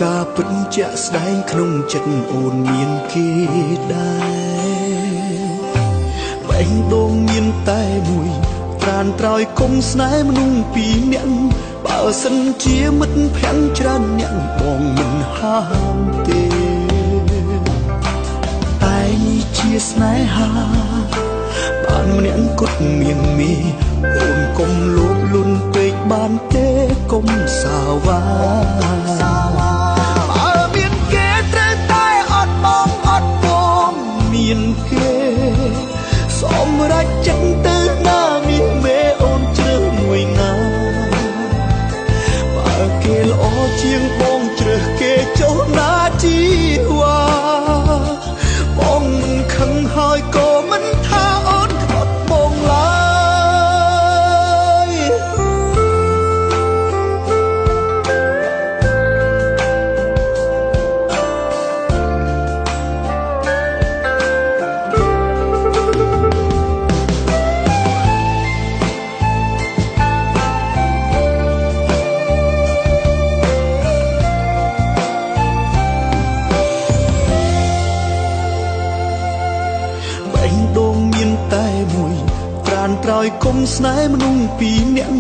ការពិតជាក់ស្ដែងក្នុងចិត្តអូនមានគេដែរបែងដងមានតែមួយត្រានត្រោយគុំស្នេហ៍មនុស្សពីរនាក់បើសិនជាមិត្តភក្តិច្រើនអ្នកបងមិនហាមទេតែនេះជាស្នេហាបានម្នាក់គត់មៀងមីអូនកុំលោភលន់ពេកបានទេកុំសាវ៉ាបើមានគេត្រូវតែអត់បងអត់បងមានគេសម្រេចចិត្តទៅណាមានមេអូនជ្រើសមួយណាបើគេល្អជាងបងជ្រើសគេចុះណាជីវ៉ាបងមិនខឹងហើយក៏មិនថាអូនខត់បងឡើយត្រោយគុំស្នេហ៍មនុស្សពីរនាក់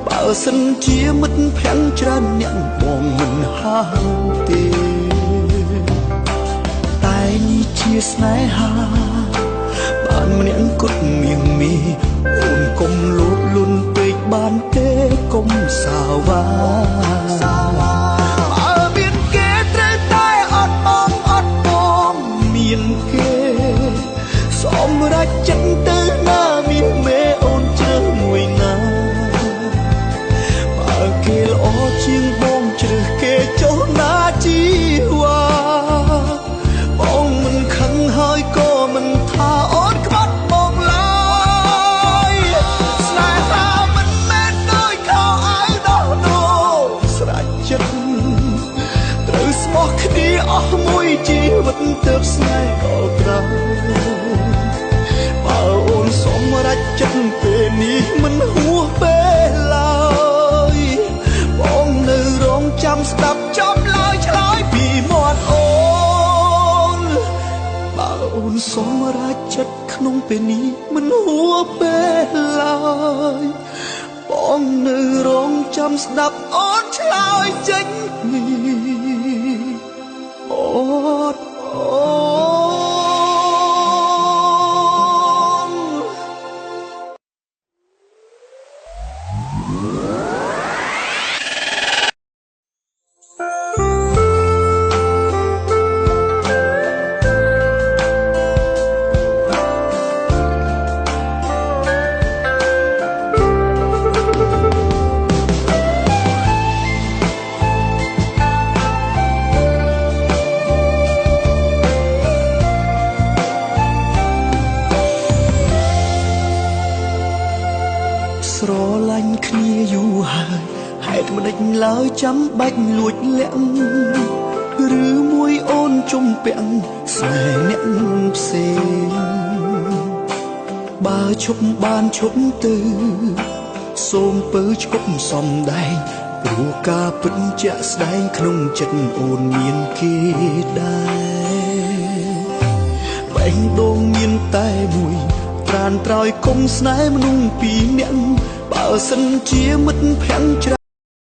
បើសិនជាមិត្តភក្តិច្រើនអ្នកបងមិនហាមទេតែនេះជាស្នេហាបានម្នាក់គត់មៀងមីអូនកុំលោភលន់ពេកបានទេកុំសាវ៉ាបើមានគេត្រូវតែអត់បងអត់បងមានគេសម្រេចចិត្តទៅណាមានមេអូនជ្រើសមួយណាបើគេល្អជាងបងជ្រើសគេចុះណាជីវ៉ាបងមិនខឹងហើយក៏មិនថាអូនក្បត់បងឡើយស្នេហាមិនមែនដូចខោអាវដោះដូរស្រេចចិត្តត្រូវស្មោះគ្នាអស់មួយជីវិតទើបស្នេហ៍ដល់ក្រោយបើអូនសម្រេចចិត្តពេលនេះមិនហួសពេលឡើយបងនៅរងចាំស្ដាប់ចំឡើយឆ្លើយពីមាត់អូនបើអូនសម្រេចចិត្តក្នុងពេលនេះមិនហួសពេលឡើយបងនៅរងចាំស្ដាប់អូនឆ្លើយចេញពីអូនស្រឡាញ់គ្នាយូរហើយហេតុមិនដេចឡើយចាំបាច់លួចលាក់ឬមួយអូនជំពាក់ស្នេហ៍អ្នកផ្សេងបើឈប់បានឈប់ទៅសូមពើឈប់សំដែងព្រោះការពិតជាក់ស្ដែងក្នុងចិត្តអូនមានគេដែរបែងដងមានតែមួយត្រានត្រោយគុំស្នេហ៍មនុស្សពីរនាក់បើសិនជាមិត្តភក្តិច្រ